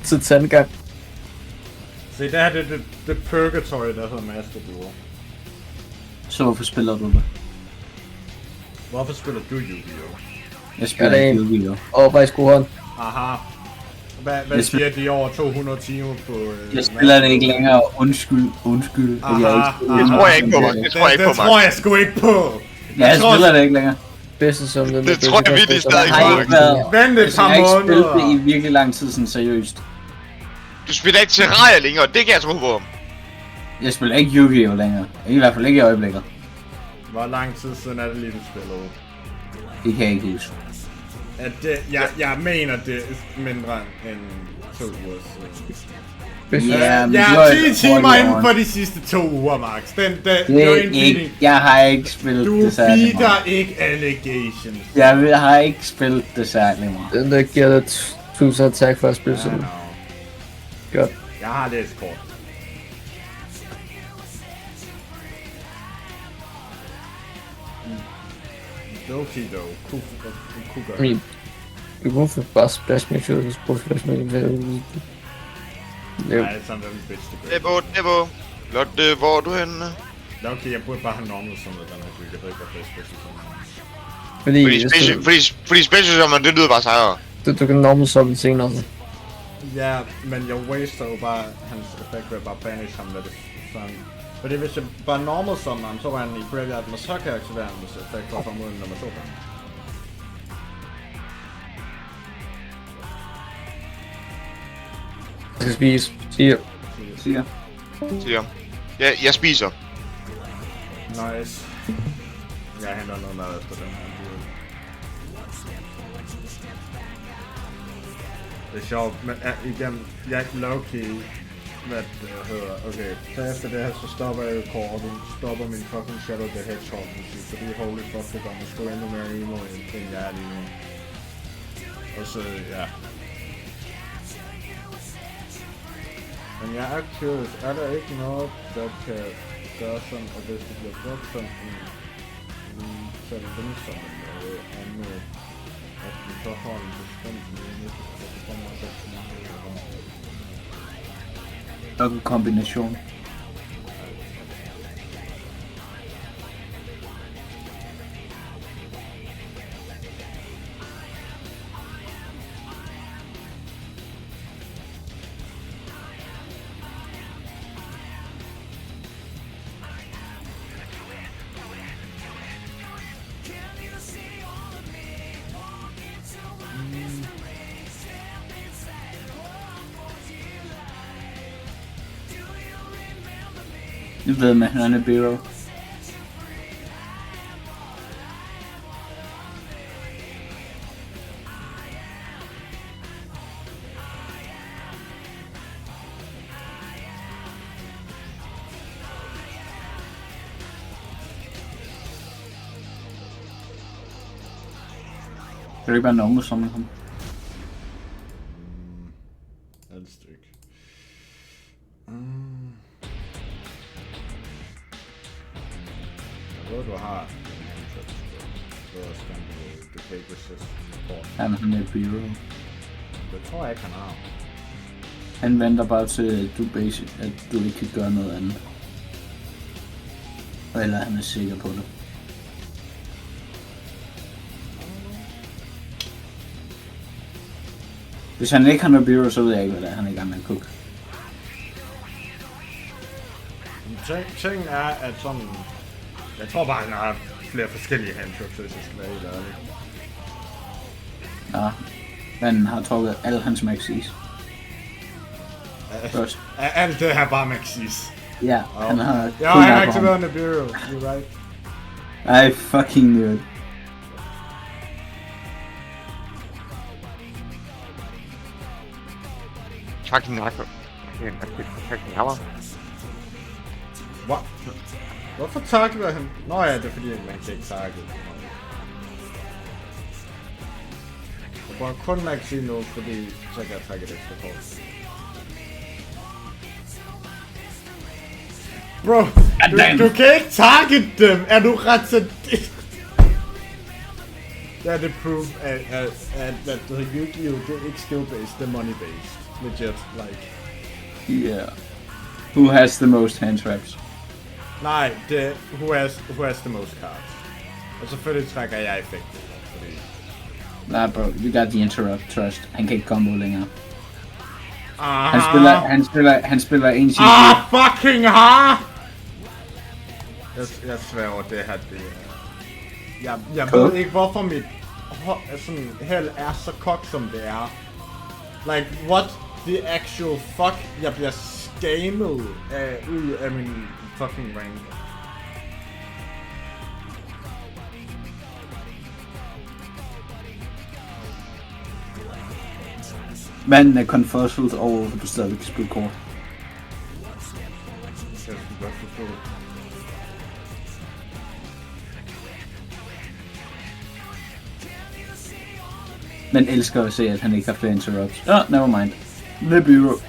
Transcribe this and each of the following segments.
til tandgang. Se, det her det purgatory, der hedder Master Duel. Så hvorfor spiller du det? Hvorfor spiller du Yu-Gi-Oh? Jeg spiller ikke Yu-Gi-Oh! Over i skolen. Aha. Hvad siger de over 200 timer på... Jeg spiller det ikke længere. Undskyld. Aha, det tror jeg ikke på mig. Det tror jeg sgu ikke på. Ja, jeg spiller det ikke længere. Bedste som den. Det tror jeg virkelig stadig ikke. Jeg har ikke været... Vent et par måneder. Jeg har ikke spillet måneder. det i virkelig lang tid, sådan seriøst. Du spiller ikke Terraria længere, det kan jeg tro på. Jeg spiller ikke Yu-Gi-Oh! Længere. I hvert fald ikke i øjeblikket. Hvor lang tid siden er det lige, du spillede? Det kan jeg ikke huske. At det, jeg mener, det er mindre end 2 uger siden. Ja, men jeg du er har 10 timer inden for de sidste 2 uger, Max. Det er ikke... Jeg har ikke spillet det særlig meget. Du feeder ikke allegations. Jeg har ikke spillet det særlig meget. Den der giver dig 1000 attack for at spille sådan. Godt. Jeg har læst kort. Loki dog. Kunne gøre. Men du kunne få bare splash med sjovt, hvis du bruger splash med det. Nej, sådan den bitch, det gør. Nebo. Lotte, hvor er du henne? Loki, jeg burde bare have normal som den her bygge. Jeg ved ikke, hvorfor jeg special som Fordi special som det lyder bare sejere. Du kan normal summon senere. Ja, men jeg waster jo bare hans effekt ved at bare banish ham med det sådan. Fordi hvis jeg bare normal summon ham, så var han i graveyard, og så kan jeg aktivere hans effekt for at komme ud af nummer 2. Jeg skal spise. Siger. Ja, jeg spiser. Nice. Jeg henter noget mad efter den her. Det er sjovt, men igen, jeg low-key, hvad det hedder, okay, så efter det her, så stopper jeg kortet, stopper min fucking Shadow the Hedgehog musik, fordi holy fuck, det gør mig sgu endnu mere emo, end jeg er lige nu. Og så, ja. Men jeg er curious, er der ikke noget, der kan gøre sådan, at hvis det bliver brugt som en sådan som noget andet, at vi så har en bestemt mening, at det kommer også til Nok en kombination. Det ved man, han er Biro. Kan du ikke bare nogen, som ham? et stykke. Jeg ved, du har du har også du kan ikke resist support. Han er Biro. Det tror jeg ikke, han har. Han venter bare til, at du ikke kan gøre noget andet. Eller han er sikker på det. Hvis han ikke har noget Biro, så ved jeg ikke, hvad det er, han ikke har med at cook. Ting er, at sådan... Jeg tror bare, han har flere forskellige handshooks, hvis jeg skal være helt ærlig. Ja, men har trukket alle hans maxis. Først. Alt det her bare maxis. Ja, han har... Ja, han har aktiveret en Bureau, you're right. I fucking knew it. Fucking nakko. Fucking hammer. Hvad? Hvorfor tackler han? Nå ja, det er fordi, man kan ikke tackle. Jeg bruger kun maxi nu, fordi så kan jeg trække et ekstra kort. Bro, du kan ikke target dem! Er du ret så... Det er det proof, at Yu-Gi-Oh! Det er ikke skill-based, det er money-based. Legit, like. Yeah. Who has the most hand traps? Nej, det who has the most cards. Og selvfølgelig trækker jeg effekten. Fordi... Nah bro, you got the interrupt, trust. Han kan ikke combo længere. Aha. Han spiller en CG. Fucking ha! Jeg sværger, det her, det er... Jeg ved ikke, hvorfor mit sådan, held er så kogt, som det er. Like, what the actual fuck? Jeg bliver scammet ud af min fucking rank. Manden er confuzzled over, at du stadig kan spille kort. Jeg skal godt forstå det. Man elsker at se, at han ikke har flere interrupts. Never mind. Nibiru.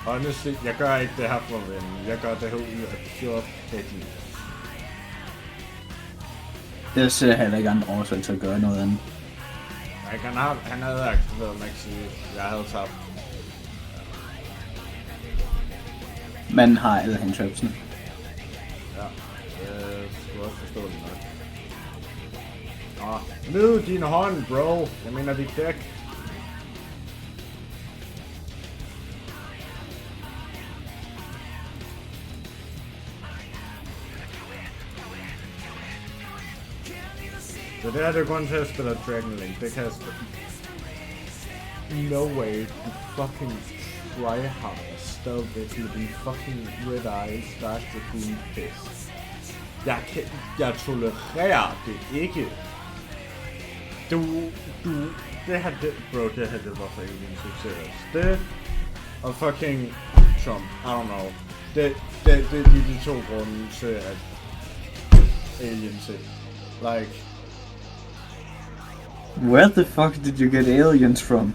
Honestly, jeg gør ikke det her for at vinde. Jeg gør det her ud af pure pækning. Jeg ser heller ikke andre årsager til at gøre noget andet. Han havde aktiveret Maxi. Jeg havde tabt. Man har alle handtrapsene. Ja, det skulle også forstå det nok. Nyd din hånd, bro. Jeg mener dit dæk. Så det her det er kun til at spille Dragon Link. Det kan jeg spille. No way. Du fucking tryhard stadigvæk med din fucking Red Eyes Dark Dragoon piss. Jeg tolererer det ikke. Det her det, bro, det her det var for Alien succes. Det og fucking Trump, I don't know. Det er de to grunde til at Alien til. Like. Where the fuck did you get aliens from?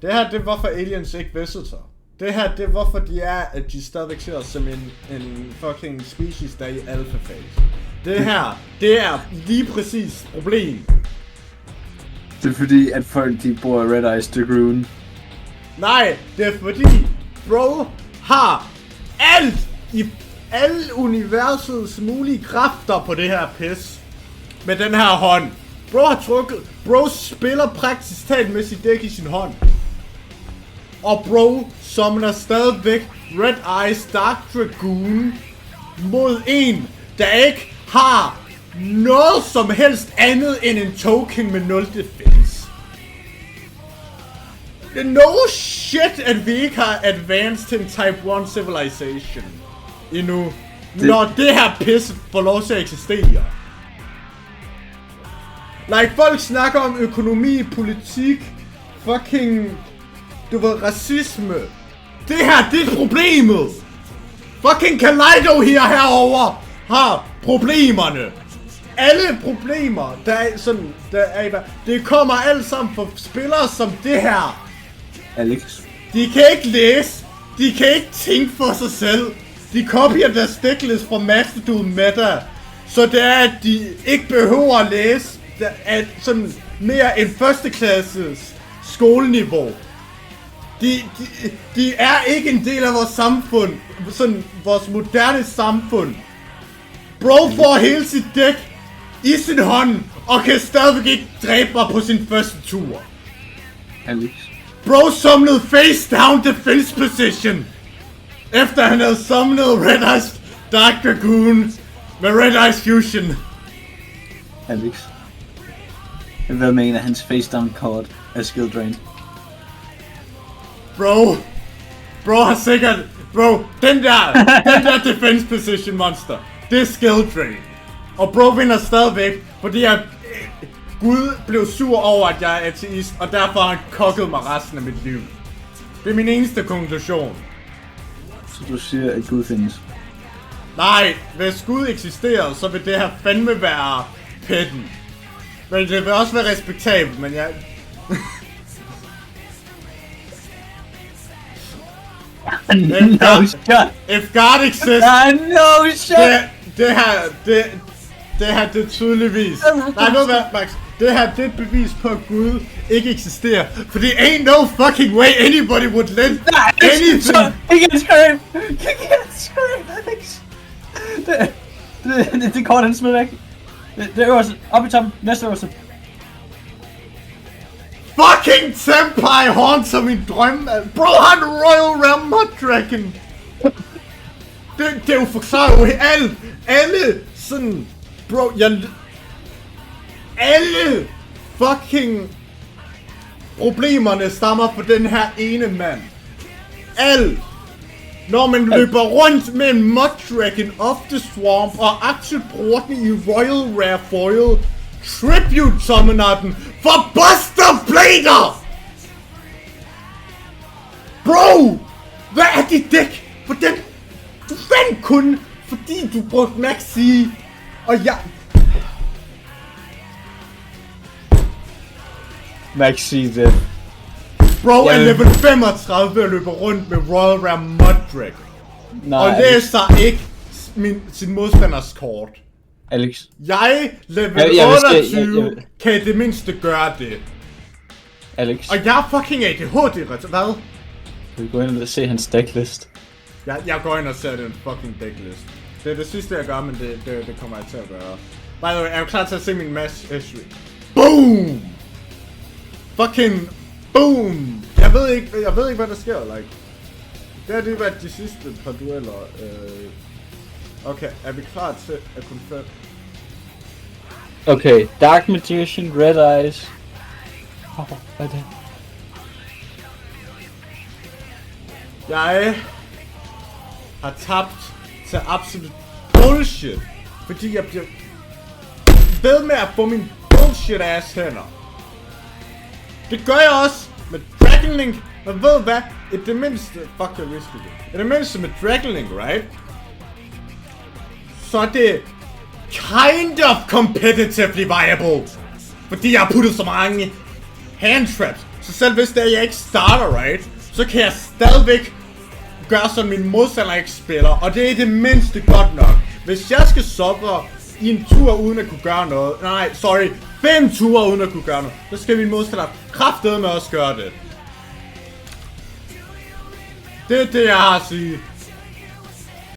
Det her, det er hvorfor aliens ikke visiter. Det her, det er hvorfor de er, at de stadigvæk ser os som en fucking species, der er i alpha phase. Det her, det er lige præcis problem. Det er fordi, at folk de bruger Red Eyes Dragoon. Nej, det er fordi, bro har alt i alle universets mulige kræfter på det her pis. Med den her hånd. Bro har trukket. Bro spiller praktisk talt med sit dæk i sin hånd. Og bro summoner stadigvæk Red Eyes Dark Dragoon mod en, der ikke har noget som helst andet end en token med 0 defense. No shit, at vi ikke har advanced til en Type 1 civilization endnu. Når det her pis får lov til at eksistere. Like, folk snakker om økonomi, politik, fucking, du ved, racisme. Det her, det er problemet. Fucking Kaleido herover har problemerne. Alle problemer, der er sådan, det kommer alt sammen fra spillere som det her. Alex. De kan ikke læse, de kan ikke tænke for sig selv. De kopierer deres decklist fra Mastodon Meta, så det er, at de ikke behøver at læse at sådan mere end førsteklasses skoleniveau. De er ikke en del af vores samfund, sådan vores moderne samfund. Bro får hele sit dæk i sin hånd, og kan stadigvæk ikke dræbe mig på sin første tur. Alex. Bro summonede face down defense position, efter han havde summonet Red Eyes Dark Dragoon med Red Eyes Fusion. Alex. Hvad mener hans face down card er skill drain? Bro har sikkert... Bro, den der defense position monster, det er skill drain. Og bro vinder stadigvæk, fordi Gud blev sur over, at jeg er ateist, og derfor har han kokket mig resten af mit liv. Det er min eneste konklusion. Så du siger, at Gud findes? Nej, hvis Gud eksisterer, så vil det her fandme være petten. Men det vil også være respektabelt, men jeg... No shot! If God exists... No shot! Det her, Det her, det er tydeligvis... Nej, ved du hvad, Max? Det her, det er et bevis på, at Gud ikke eksisterer. Fordi ain't no fucking way anybody would let anything... Ikke scream! Ikke scream, Alex! Det kort, han smider væk. Det øverste, op i toppen, næste øverste. Fucking Senpai haunter min drøm. Bro, han Royal Realm Mud Dragon. Det er jo forklaret jo alle sådan... Bro, alle fucking problemerne stammer fra den her ene mand. Alt. Når man løber rundt med en Mud Dragon of the Swamp og aktivt bruger den i Royal Rare Foil, Tribute summoner den for Buster Blader! Bro! Hvad er dit dæk? For den... Du vandt kun, fordi du brugte Maxi. Og jeg... Maxi det. Bro er level 35 og løber rundt med Royal Rare Mud Dragon. Nej, Og læser ikke sin modstanders kort. Alex. Jeg, level Jeg vil 28, kan i det mindste gøre det. Alex. Og jeg er fucking ADHD, hvad? Kan vi gå ind og se hans decklist? Jeg går ind og ser den fucking decklist. Det er det sidste jeg gør, men det kommer jeg til at gøre. By the way, er du klar til at se min match history? Boom! Fucking boom! Jeg ved ikke hvad der sker, like. Det har det været de sidste par dueller. Okay, er vi klar til at confirm? Okay, Dark Magician, Red Eyes. Hvad er det? Jeg har tabt til absolut bullshit, fordi jeg bliver ved med at få min bullshit ass hænder. Det gør jeg også med Dragon Link, men ved hvad? I det mindste, fuck jeg vidste det. I det mindste med Dragon Link, right? Så er det kind of competitively viable. Fordi jeg har puttet så mange hand traps. Så selv hvis det er, jeg ikke starter, right? Så kan jeg stadigvæk gøre sådan min modstander ikke spiller. Og det er det mindste godt nok. Hvis jeg skal suffer i en tur uden at kunne gøre noget. Nej, sorry. 5 ture uden at kunne gøre noget. Så skal min modstander kraftedeme også gøre det. Det er det jeg har at sige.